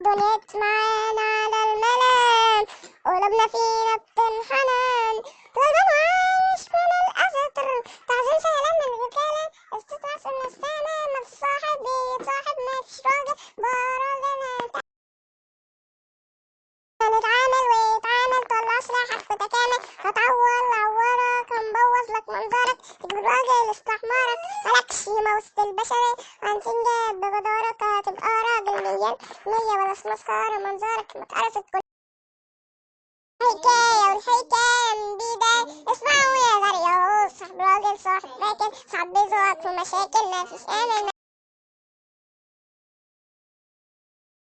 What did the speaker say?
دنيت معانا على المنام، قلوبنا فينا بتنحنن، طالما عايش من الأسطر، تعظيم سلام من الرجالة، استطلاع من السنة، ما في صاحب بيتصاحب، ما فيش راجل براجل. نتعامل ويتعامل، طلع سلاحك وتكامل، هتعور عورك، هنبوظ لك منظرك، تجيب الراجل استحمارك، ملكش قيمة وسط البشر، هنسنجاب بجدارك، هتبقى راجل مية مية، بلا مسخرة منظرك متقرصت كل حكاية، والحكاية من بداية، اسمعوا يا غريب، صاحب راجل صاحب راجل، صاحب بيزوق في مشاكل، مفيش أمل.